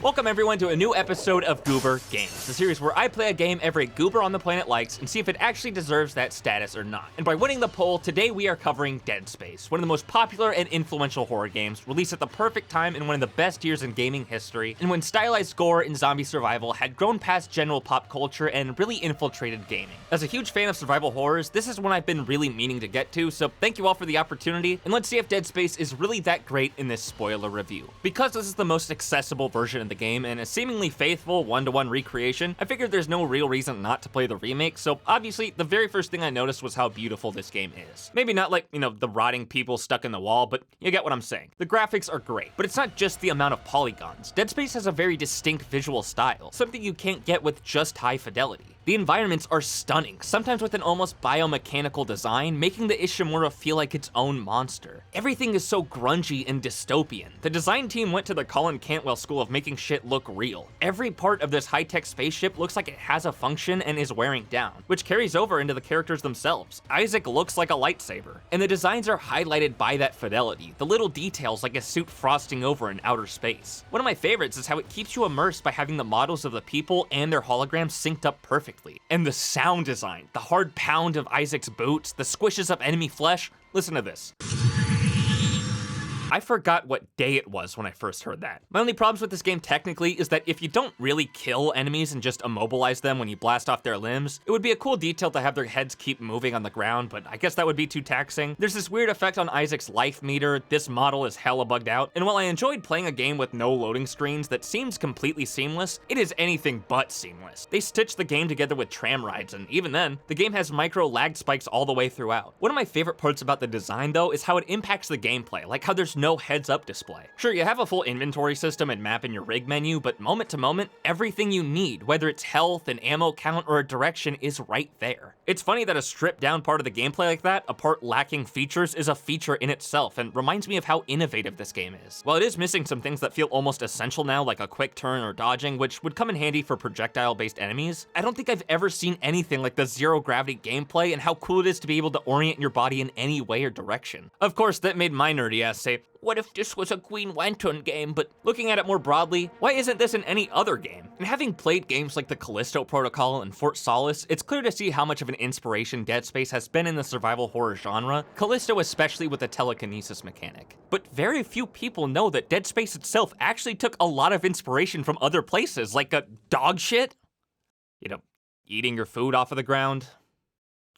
Welcome everyone to a new episode of Goober Games, the series where I play a game every goober on the planet likes and see if it actually deserves that status or not. And by winning the poll, today we are covering Dead Space, one of the most popular and influential horror games, released at the perfect time in one of the best years in gaming history, and when stylized gore and zombie survival had grown past general pop culture and really infiltrated gaming. As a huge fan of survival horrors, this is one I've been really meaning to get to, so thank you all for the opportunity, and let's see if Dead Space is really that great in this spoiler review. Because this is the most accessible version of the game and a seemingly faithful one-to-one recreation, I figured there's no real reason not to play the remake, so obviously the very first thing I noticed was how beautiful this game is. Maybe not like, the rotting people stuck in the wall, but you get what I'm saying. The graphics are great, but it's not just the amount of polygons. Dead Space has a very distinct visual style, something you can't get with just high fidelity. The environments are stunning, sometimes with an almost biomechanical design, making the Ishimura feel like its own monster. Everything is so grungy and dystopian. The design team went to the Colin Cantwell school of making shit look real. Every part of this high-tech spaceship looks like it has a function and is wearing down, which carries over into the characters themselves. Isaac looks like a lightsaber, and the designs are highlighted by that fidelity, the little details like a suit frosting over in outer space. One of my favorites is how it keeps you immersed by having the models of the people and their holograms synced up perfectly. And the sound design, the hard pound of Isaac's boots, the squishes of enemy flesh. Listen to this. I forgot what day it was when I first heard that. My only problems with this game technically is that if you don't really kill enemies and just immobilize them when you blast off their limbs, it would be a cool detail to have their heads keep moving on the ground, but I guess that would be too taxing. There's this weird effect on Isaac's life meter, this model is hella bugged out, and while I enjoyed playing a game with no loading screens that seems completely seamless, it is anything but seamless. They stitched the game together with tram rides, and even then, the game has micro lag spikes all the way throughout. One of my favorite parts about the design though is how it impacts the gameplay, like how there's no heads-up display. Sure, you have a full inventory system and map in your rig menu, but moment to moment, everything you need, whether it's health, an ammo count, or a direction, is right there. It's funny that a stripped-down part of the gameplay like that, a part lacking features, is a feature in itself, and reminds me of how innovative this game is. While it is missing some things that feel almost essential now, like a quick turn or dodging, which would come in handy for projectile-based enemies, I don't think I've ever seen anything like the zero-gravity gameplay and how cool it is to be able to orient your body in any way or direction. Of course, that made my nerdy ass say, what if this was a Green Lantern game? But looking at it more broadly, why isn't this in any other game? And having played games like the Callisto Protocol and Fort Solace, it's clear to see how much of an inspiration Dead Space has been in the survival horror genre, Callisto especially with the telekinesis mechanic. But very few people know that Dead Space itself actually took a lot of inspiration from other places, like a dog shit, eating your food off of the ground,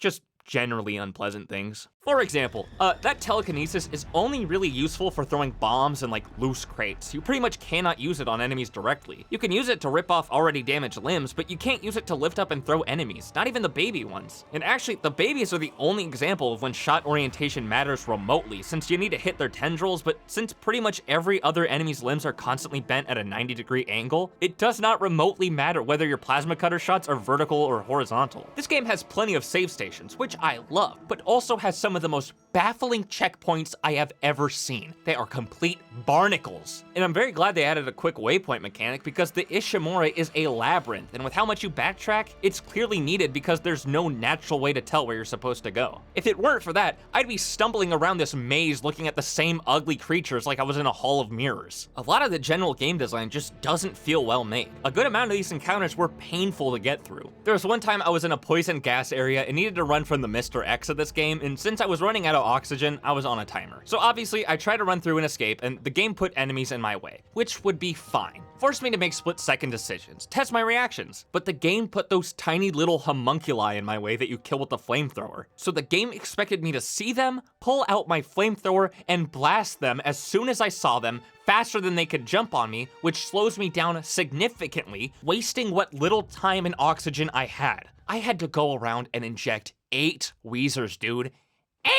just generally unpleasant things. For example, that telekinesis is only really useful for throwing bombs and loose crates. You pretty much cannot use it on enemies directly. You can use it to rip off already damaged limbs, but you can't use it to lift up and throw enemies, not even the baby ones. And actually, the babies are the only example of when shot orientation matters remotely, since you need to hit their tendrils, but since pretty much every other enemy's limbs are constantly bent at a 90-degree angle, it does not remotely matter whether your plasma cutter shots are vertical or horizontal. This game has plenty of save stations, which I love, but also has some of the most baffling checkpoints I have ever seen. They are complete barnacles. And I'm very glad they added a quick waypoint mechanic because the Ishimura is a labyrinth, and with how much you backtrack, it's clearly needed because there's no natural way to tell where you're supposed to go. If it weren't for that, I'd be stumbling around this maze looking at the same ugly creatures like I was in a hall of mirrors. A lot of the general game design just doesn't feel well made. A good amount of these encounters were painful to get through. There was one time I was in a poison gas area and needed to run from the Mr. X of this game, and since I was running out of oxygen, I was on a timer. So obviously, I tried to run through and escape, and the game put enemies in my way, which would be fine. Forced me to make split-second decisions, test my reactions, but the game put those tiny little homunculi in my way that you kill with the flamethrower. So the game expected me to see them, pull out my flamethrower, and blast them as soon as I saw them, faster than they could jump on me, which slows me down significantly, wasting what little time and oxygen I had. I had to go around and inject 8 Weezers, dude.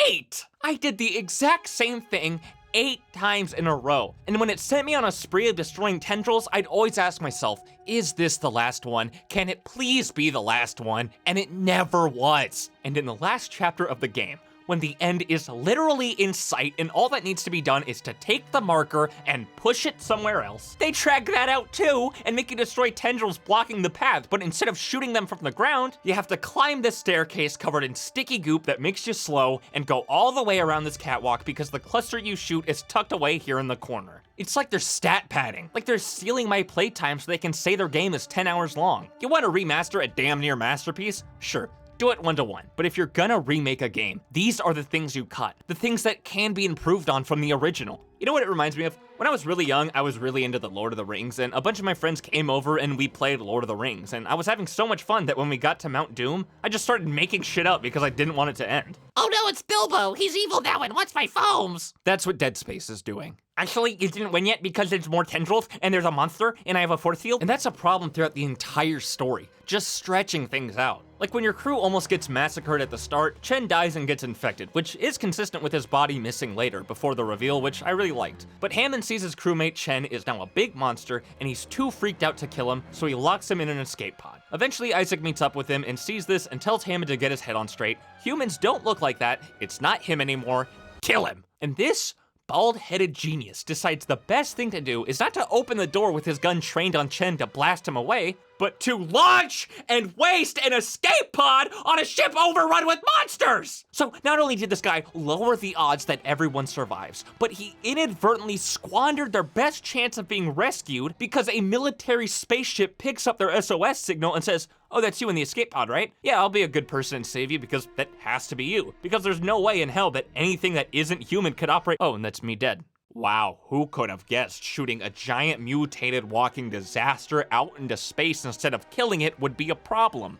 8! I did the exact same thing 8 times in a row. And when it sent me on a spree of destroying tendrils, I'd always ask myself, is this the last one? Can it please be the last one? And it never was. And in the last chapter of the game, when the end is literally in sight and all that needs to be done is to take the marker and push it somewhere else. They drag that out too and make you destroy tendrils blocking the path, but instead of shooting them from the ground, you have to climb this staircase covered in sticky goop that makes you slow and go all the way around this catwalk because the cluster you shoot is tucked away here in the corner. It's like they're stat padding, like they're stealing my playtime so they can say their game is 10 hours long. You want to remaster a damn near masterpiece? Sure. Do it 1-to-1. But if you're gonna remake a game, these are the things you cut. The things that can be improved on from the original. You know what it reminds me of? When I was really young, I was really into the Lord of the Rings, and a bunch of my friends came over and we played Lord of the Rings, and I was having so much fun that when we got to Mount Doom, I just started making shit up because I didn't want it to end. Oh no, it's Bilbo! He's evil now and wants my foams! That's what Dead Space is doing. Actually, you didn't win yet because there's more tendrils, and there's a monster, and I have a force field. And that's a problem throughout the entire story, just stretching things out. Like when your crew almost gets massacred at the start, Chen dies and gets infected, which is consistent with his body missing later, before the reveal, which I really liked. But Hammond sees his crewmate Chen is now a big monster, and he's too freaked out to kill him, so he locks him in an escape pod. Eventually, Isaac meets up with him and sees this and tells Hammond to get his head on straight. Humans don't look like that, it's not him anymore, kill him! And this bald-headed genius decides the best thing to do is not to open the door with his gun trained on Chen to blast him away, but to launch and waste an escape pod on a ship overrun with monsters! So not only did this guy lower the odds that everyone survives, but he inadvertently squandered their best chance of being rescued because a military spaceship picks up their SOS signal and says, "Oh, that's you in the escape pod, right? Yeah, I'll be a good person and save you because that has to be you. Because there's no way in hell that anything that isn't human could operate." Oh, and that's me dead. Wow, who could have guessed shooting a giant mutated walking disaster out into space instead of killing it would be a problem?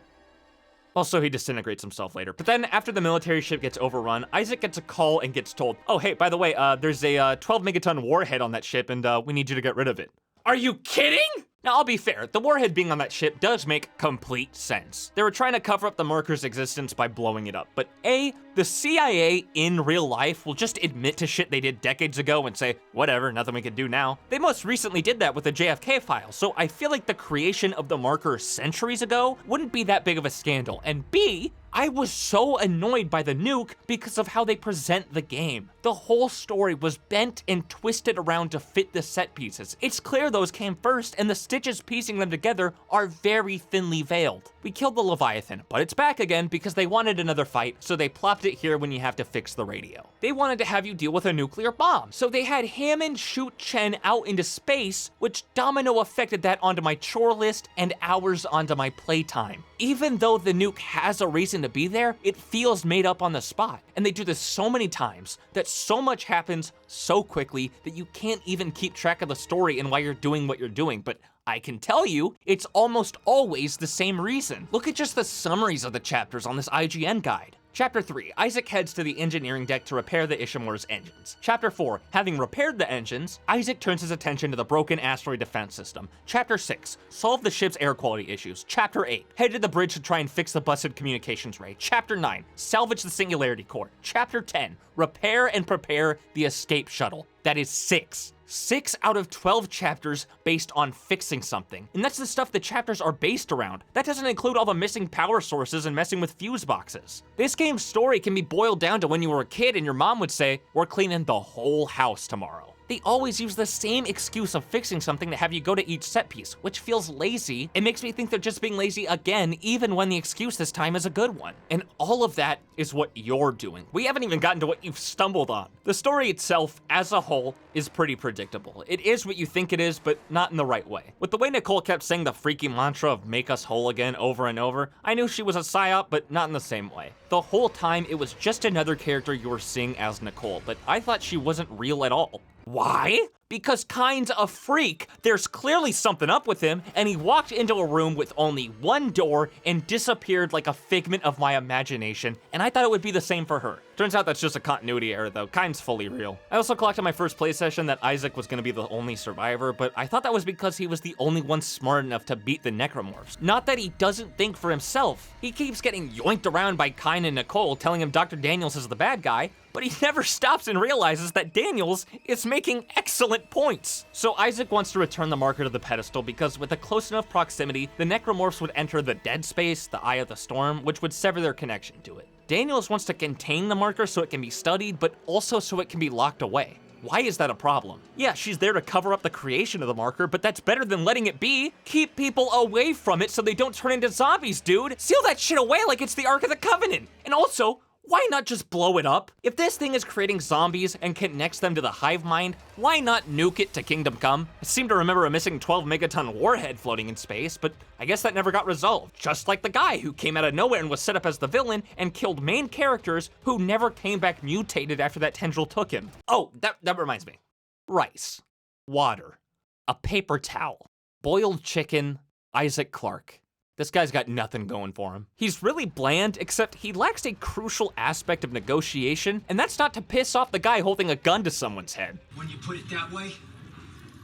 Also, he disintegrates himself later. But then, after the military ship gets overrun, Isaac gets a call and gets told, "Oh, hey, by the way, there's a 12 megaton warhead on that ship and we need you to get rid of it." Are you kidding? Now, I'll be fair, the warhead being on that ship does make complete sense. They were trying to cover up the marker's existence by blowing it up, but A, the CIA in real life will just admit to shit they did decades ago and say, whatever, nothing we can do now. They most recently did that with the JFK file, so I feel like the creation of the marker centuries ago wouldn't be that big of a scandal. And B, I was so annoyed by the nuke because of how they present the game. The whole story was bent and twisted around to fit the set pieces. It's clear those came first, and the stitches piecing them together are very thinly veiled. We killed the Leviathan, but it's back again because they wanted another fight, so they plopped it here when you have to fix the radio. They wanted to have you deal with a nuclear bomb, so they had Hammond shoot Chen out into space, which domino affected that onto my chore list and hours onto my playtime. Even though the nuke has a reason to be there, it feels made up on the spot. And they do this so many times that so much happens so quickly that you can't even keep track of the story and why you're doing what you're doing. But I can tell you, it's almost always the same reason. Look at just the summaries of the chapters on this IGN guide. Chapter 3, Isaac heads to the engineering deck to repair the Ishimura's engines. Chapter 4, having repaired the engines, Isaac turns his attention to the broken asteroid defense system. Chapter 6, solve the ship's air quality issues. Chapter 8, head to the bridge to try and fix the busted communications ray. Chapter 9, salvage the singularity core. Chapter 10, repair and prepare the escape shuttle. That is 6. 6 out of 12 chapters based on fixing something. And that's the stuff the chapters are based around. That doesn't include all the missing power sources and messing with fuse boxes. This game's story can be boiled down to when you were a kid and your mom would say, "We're cleaning the whole house tomorrow." They always use the same excuse of fixing something to have you go to each set piece, which feels lazy. It makes me think they're just being lazy again, even when the excuse this time is a good one. And all of that is what you're doing. We haven't even gotten to what you've stumbled on. The story itself, as a whole, is pretty predictable. It is what you think it is, but not in the right way. With the way Nicole kept saying the freaky mantra of "make us whole again" over and over, I knew she was a psyop, but not in the same way. The whole time, it was just another character you were seeing as Nicole, but I thought she wasn't real at all. Why? Because Kyne's a freak. There's clearly something up with him, and he walked into a room with only one door and disappeared like a figment of my imagination, and I thought it would be the same for her. Turns out that's just a continuity error though. Kyne's fully real. I also clocked in my first play session that Isaac was gonna be the only survivor, but I thought that was because he was the only one smart enough to beat the necromorphs. Not that he doesn't think for himself. He keeps getting yoinked around by Kyne and Nicole, telling him Dr. Daniels is the bad guy, but he never stops and realizes that Daniels is making excellent points. So Isaac wants to return the marker to the pedestal because with a close enough proximity, the necromorphs would enter the dead space, the Eye of the Storm, which would sever their connection to it. Daniels wants to contain the marker so it can be studied, but also so it can be locked away. Why is that a problem? Yeah, she's there to cover up the creation of the marker, but that's better than letting it be. Keep people away from it so they don't turn into zombies, dude. Seal that shit away like it's the Ark of the Covenant. And also, why not just blow it up? If this thing is creating zombies and connects them to the hive mind, why not nuke it to Kingdom Come? I seem to remember a missing 12 megaton warhead floating in space, but I guess that never got resolved. Just like the guy who came out of nowhere and was set up as the villain and killed main characters who never came back mutated after that tendril took him. Oh, that reminds me. Rice, water, a paper towel, boiled chicken, Isaac Clarke. This guy's got nothing going for him. He's really bland, except he lacks a crucial aspect of negotiation, and that's not to piss off the guy holding a gun to someone's head. When you put it that way,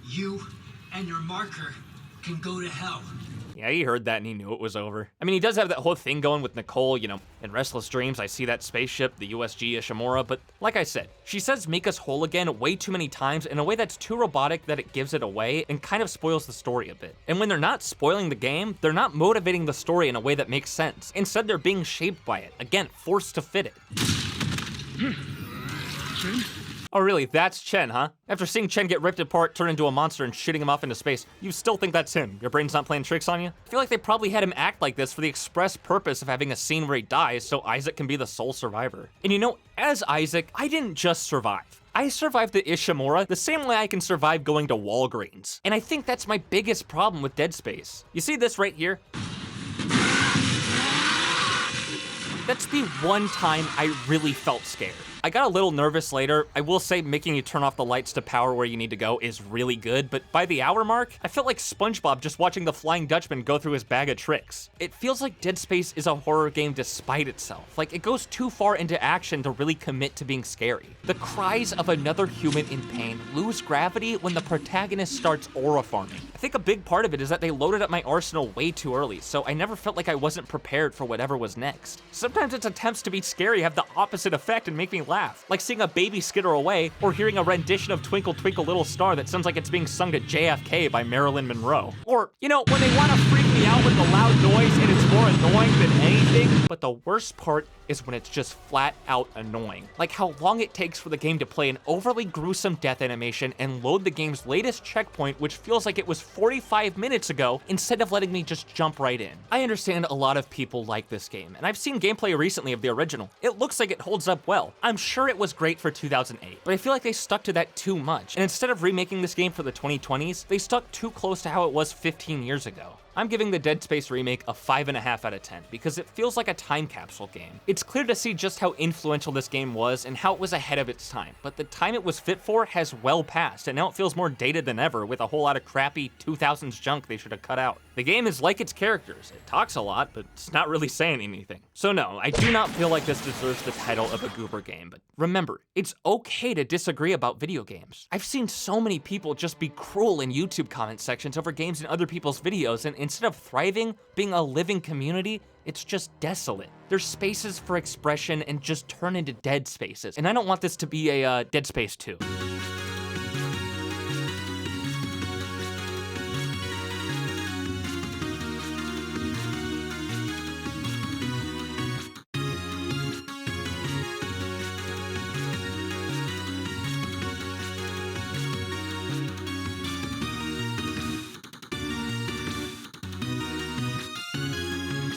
you and your marker can go to hell. Yeah, he heard that and he knew it was over. I mean, he does have that whole thing going with Nicole, you know, in Restless Dreams, I see that spaceship, the USG Ishimura, but like I said, she says make us whole again way too many times in a way that's too robotic that it gives it away and kind of spoils the story a bit. And when they're not spoiling the game, they're not motivating the story in a way that makes sense. Instead, they're being shaped by it. Again, forced to fit it. Oh really, that's Chen, huh? After seeing Chen get ripped apart, turn into a monster, and shooting him off into space, you still think that's him? Your brain's not playing tricks on you? I feel like they probably had him act like this for the express purpose of having a scene where he dies so Isaac can be the sole survivor. And you know, as Isaac, I didn't just survive. I survived the Ishimura the same way I can survive going to Walgreens. And I think that's my biggest problem with Dead Space. You see this right here? That's the one time I really felt scared. I got a little nervous later. I will say making you turn off the lights to power where you need to go is really good, but by the hour mark, I felt like SpongeBob just watching the Flying Dutchman go through his bag of tricks. It feels like Dead Space is a horror game despite itself. Like, it goes too far into action to really commit to being scary. The cries of another human in pain lose gravity when the protagonist starts aura farming. I think a big part of it is that they loaded up my arsenal way too early, so I never felt like I wasn't prepared for whatever was next. Sometimes its attempts to be scary have the opposite effect and make me laugh, like seeing a baby skitter away or hearing a rendition of Twinkle Twinkle Little Star that sounds like it's being sung to JFK by Marilyn Monroe. Or, you know, when they want to freak me out with the loud noise and it's more annoying than anything. But the worst part is when it's just flat out annoying. Like how long it takes for the game to play an overly gruesome death animation and load the game's latest checkpoint, which feels like it was 45 minutes ago, instead of letting me just jump right in. I understand a lot of people like this game, and I've seen gameplay recently of the original. It looks like it holds up well. I'm sure it was great for 2008, but I feel like they stuck to that too much, and instead of remaking this game for the 2020s, they stuck too close to how it was 15 years ago. I'm giving the Dead Space remake a 5.5 out of 10 because it feels like a time capsule game. It's clear to see just how influential this game was and how it was ahead of its time, but the time it was fit for has well passed, and now it feels more dated than ever with a whole lot of crappy 2000s junk they should have cut out. The game is like its characters. It talks a lot, but it's not really saying anything. So no, I do not feel like this deserves the title of a Goober game, but remember, it's okay to disagree about video games. I've seen so many people just be cruel in YouTube comment sections over games in other people's videos, and instead of thriving, being a living community, it's just desolate. There's spaces for expression and just turn into dead spaces. And I don't want this to be a Dead Space 2.